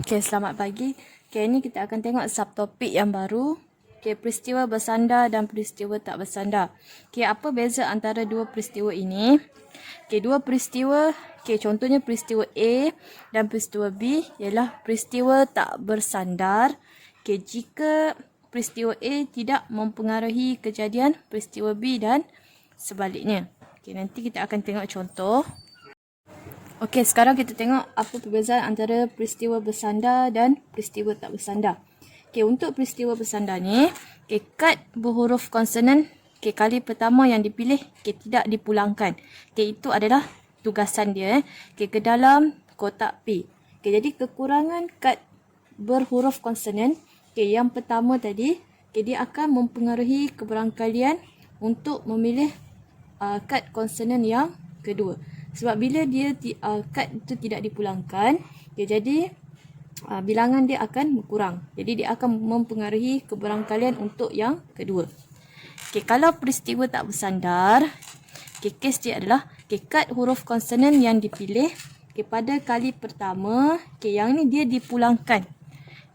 Selamat pagi. Ini kita akan tengok subtopik yang baru. Peristiwa bersandar dan peristiwa tak bersandar. Apa beza antara dua peristiwa ini? Dua peristiwa, contohnya peristiwa A dan peristiwa B ialah peristiwa tak bersandar. Jika peristiwa A tidak mempengaruhi kejadian peristiwa B dan sebaliknya. Nanti kita akan tengok contoh. Sekarang kita tengok apa perbezaan antara peristiwa bersandar dan peristiwa tak bersandar. Untuk peristiwa bersandar ni, kad berhuruf konsonan, kali pertama yang dipilih, tidak dipulangkan. Itu adalah tugasan dia ke dalam kotak P. Jadi kekurangan kad berhuruf konsonan, yang pertama tadi, dia akan mempengaruhi keberangkalian untuk memilih kad konsonan yang kedua. Sebab bila dia kad itu tidak dipulangkan, jadi bilangan dia akan berkurang. Jadi dia akan mempengaruhi keberangkalian untuk yang kedua. Kalau peristiwa tak bersandar, kes dia adalah kad huruf konsonan yang dipilih pada kali pertama, yang ni dia dipulangkan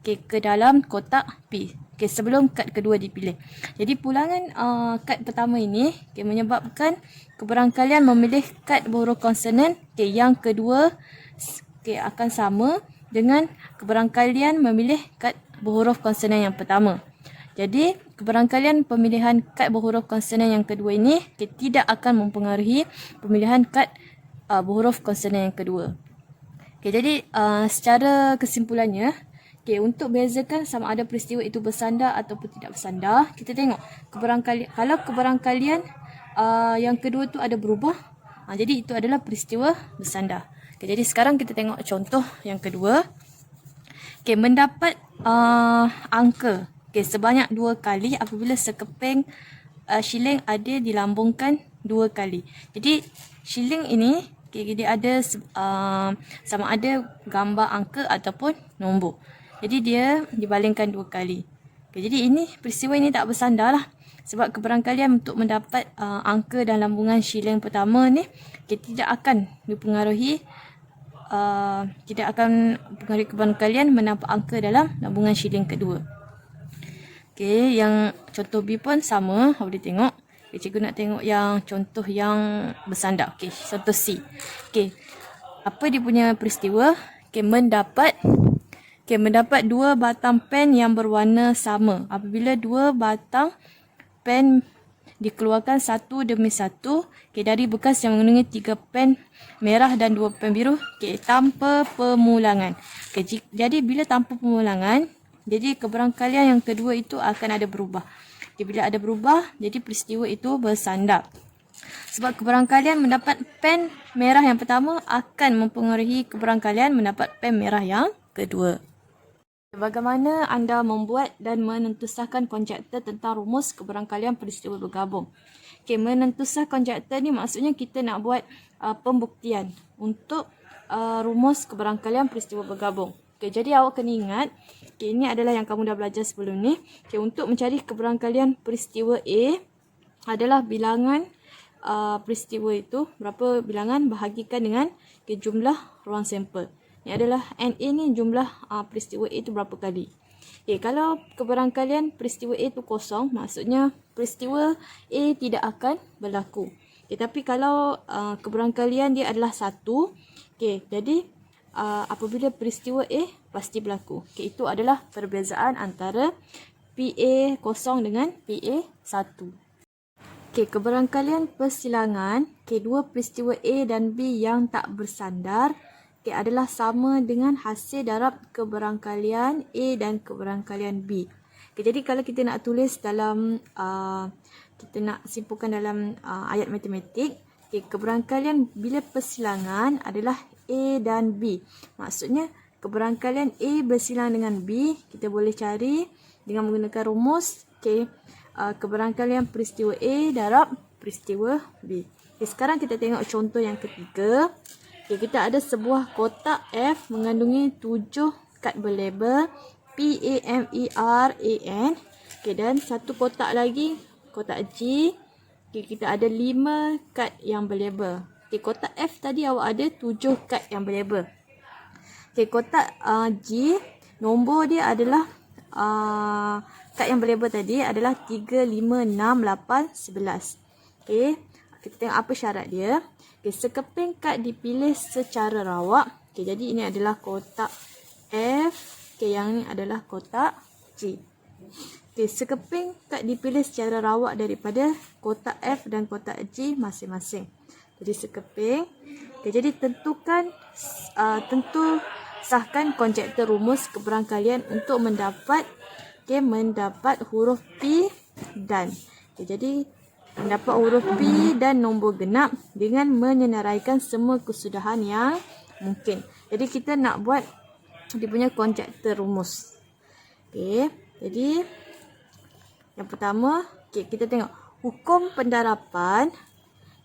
ke dalam kotak P. Sebelum kad kedua dipilih. Jadi pulangan kad pertama ini menyebabkan keberangkalian memilih kad berhuruf konsonan yang kedua akan sama dengan keberangkalian memilih kad berhuruf konsonan yang pertama. Jadi keberangkalian pemilihan kad berhuruf konsonan yang kedua ini tidak akan mempengaruhi pemilihan kad berhuruf konsonan yang kedua. Jadi secara kesimpulannya, untuk bezakan sama ada peristiwa itu bersandar ataupun tidak bersandar, kita tengok kalau keberangkalian yang kedua tu ada berubah, jadi itu adalah peristiwa bersandar. Jadi sekarang kita tengok contoh yang kedua. Mendapat angka sebanyak 2 kali apabila sekeping shilling ada dilambungkan 2 kali. Jadi shilling ini dia ada sama ada gambar angka ataupun nombor. Jadi dia dibalingkan 2 kali. Jadi peristiwa ini tak bersandar lah. Sebab keberangkalian untuk mendapat angka dan lambungan shilling pertama ni tidak akan dipengaruhi keberangkalian mendapat angka dalam lambungan shilling kedua. Yang contoh B pun sama, boleh tengok. Cikgu nak tengok yang contoh yang bersandar. Contoh C. Apa dia punya peristiwa? Mendapat 2 batang pen yang berwarna sama. Apabila 2 batang pen dikeluarkan satu demi satu dari bekas yang mengandungi 3 pen merah dan 2 pen biru tanpa pemulangan. Jadi bila tanpa pemulangan, jadi keberangkalian yang kedua itu akan ada berubah. Bila ada berubah, jadi peristiwa itu bersandar. Sebab keberangkalian mendapat pen merah yang pertama akan mempengaruhi keberangkalian mendapat pen merah yang kedua. Bagaimana anda membuat dan menentusahkan konjektor tentang rumus keberangkalian peristiwa bergabung? Menentusah konjektor ni maksudnya kita nak buat pembuktian untuk rumus keberangkalian peristiwa bergabung. Jadi awak kena ingat, ini adalah yang kamu dah belajar sebelum ni. Untuk mencari keberangkalian peristiwa A adalah bilangan peristiwa itu, berapa bilangan bahagikan dengan jumlah ruang sampel. Ini adalah NA ni jumlah peristiwa A itu berapa kali. Kalau keberangkalian peristiwa A itu kosong, maksudnya peristiwa A tidak akan berlaku. Tapi kalau keberangkalian dia adalah 1, jadi apabila peristiwa A pasti berlaku. Itu adalah perbezaan antara PA kosong dengan PA 1. Keberangkalian persilangan dua peristiwa A dan B yang tak bersandar adalah sama dengan hasil darab keberangkalian A dan keberangkalian B. Jadi kalau kita nak tulis dalam kita nak simpulkan dalam ayat matematik, keberangkalian bila persilangan adalah A dan B. Maksudnya keberangkalian A bersilang dengan B, kita boleh cari dengan menggunakan rumus keberangkalian peristiwa A darab peristiwa B. Sekarang kita tengok contoh yang ketiga. Kita ada sebuah kotak F mengandungi 7 kad berlabel PAMERAN. Dan satu kotak lagi, kotak G. Kita ada 5 kad yang berlabel. Kotak F tadi awak ada 7 kad yang berlabel. Okay, kotak G, nombor dia adalah kad yang berlabel tadi adalah 3, 5, 6, 8, 11. Okay, kita tengok apa syarat dia. Okay, sekeping kad dipilih secara rawak. Okay, jadi ini adalah kotak F. Okay, yang ni adalah kotak G. Okay, sekeping kad dipilih secara rawak daripada kotak F dan kotak G masing-masing. Jadi sekeping. Okay, jadi sahkan konjektor rumus keberangkalian untuk mendapat huruf P dan. Okay, jadi mendapat huruf P dan nombor genap dengan menyenaraikan semua kesudahan yang mungkin. Jadi kita nak buat dia punya konjektor rumus. Okay, jadi yang pertama, okay, kita tengok hukum pendarapan.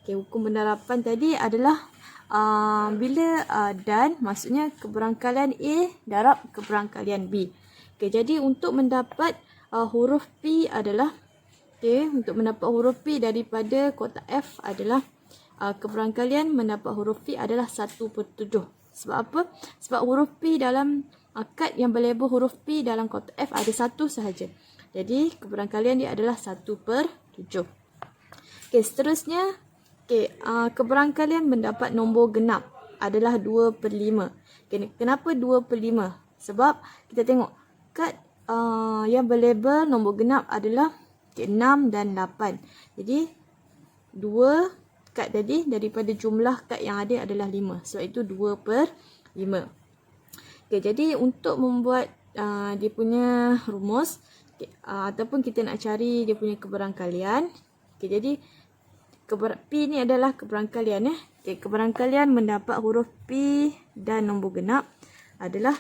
Okay, hukum pendarapan tadi adalah bila dan maksudnya keberangkalian A darab keberangkalian B. Okay, jadi untuk mendapat huruf P adalah, okay, untuk mendapat huruf P daripada kotak F adalah keberangkalian mendapat huruf P adalah 1/7. Sebab apa? Sebab huruf P dalam kad yang berlabel huruf P dalam kotak F ada satu sahaja. Jadi keberangkalian dia adalah 1/7. Okay, seterusnya, okay, keberangkalian mendapat nombor genap adalah 2/5. Okay, kenapa 2/5? Sebab kita tengok kad yang berlabel nombor genap adalah 6 dan 8. Jadi 2 kad tadi daripada jumlah kad yang ada adalah 5. Sebab itu 2/5. Okay, jadi untuk membuat dia punya rumus, ataupun kita nak cari dia punya keberangkalian. Okay, jadi P ni adalah keberangkalian. Okay, keberangkalian mendapat huruf P dan nombor genap adalah,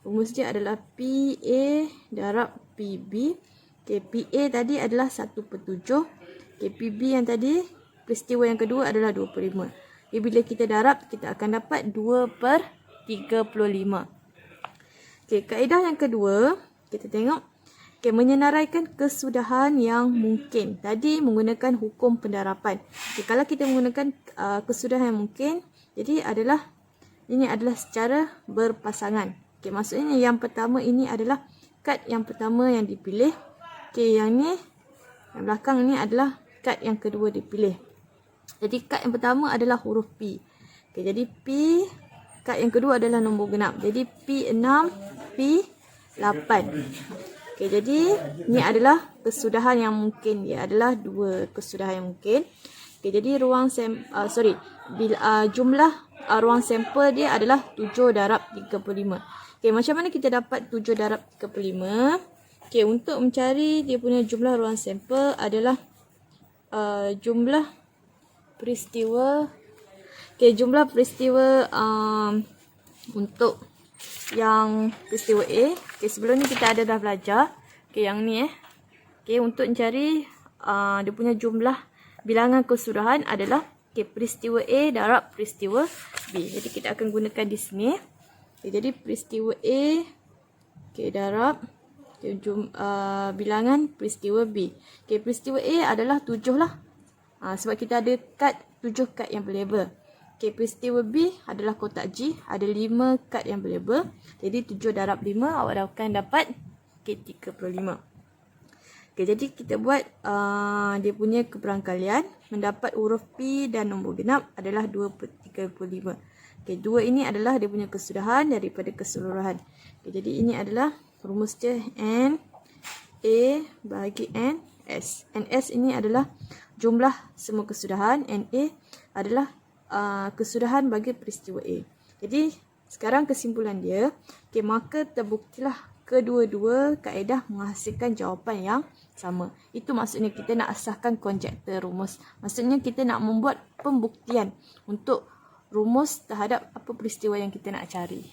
rumus dia adalah PA darab PB. Okay, PA tadi adalah 1/7. Okay, PB yang tadi, peristiwa yang kedua adalah 2/5. Okay, bila kita darab, kita akan dapat 2/35. Okay, kaedah yang kedua, kita tengok. Okay, menyenaraikan kesudahan yang mungkin. Tadi menggunakan hukum pendarapan. Okay, kalau kita menggunakan kesudahan yang mungkin, jadi ini adalah secara berpasangan. Okay, maksudnya yang pertama ini adalah kad yang pertama yang dipilih. Okay, yang belakang ni adalah kad yang kedua dipilih. Jadi kad yang pertama adalah huruf P. Okay, jadi P, kad yang kedua adalah nombor genap. Jadi P6, P8. Okay, jadi ini adalah kesudahan yang mungkin. Dia adalah 2 kesudahan yang mungkin. Okay, jadi jumlah ruang sampel dia adalah 7 darab 35. Okay, macam mana kita dapat 7 darab 35? Okay, untuk mencari dia punya jumlah ruang sampel adalah jumlah peristiwa. Okay, jumlah peristiwa untuk yang peristiwa A. Okay, sebelum ni kita dah belajar. Okay, yang ni Okay, untuk mencari dia punya jumlah bilangan kesudahan adalah peristiwa A darab peristiwa B. Jadi kita akan gunakan di sini. Okay, jadi peristiwa A darab bilangan peristiwa B. Okay, peristiwa A adalah 7 lah. Sebab kita ada 7 kad yang berlabel. Okay, peristiwa B adalah kotak G. Ada 5 kad yang berlabel. Jadi 7 darab 5 awak akan dapat 35. Okay, jadi kita buat dia punya keberangkalian. Mendapat huruf P dan nombor genap adalah 2/35. Okay, 2 ini adalah dia punya kesudahan daripada keseluruhan. Okay, jadi ini adalah rumus dia N A bahagi N S. N S ini adalah jumlah semua kesudahan. N A adalah kesudahan bagi peristiwa A. Jadi sekarang kesimpulan dia, okay, maka terbuktilah kedua-dua kaedah menghasilkan jawapan yang sama. Itu maksudnya kita nak asahkan konjektor rumus. Maksudnya kita nak membuat pembuktian untuk rumus terhadap apa peristiwa yang kita nak cari.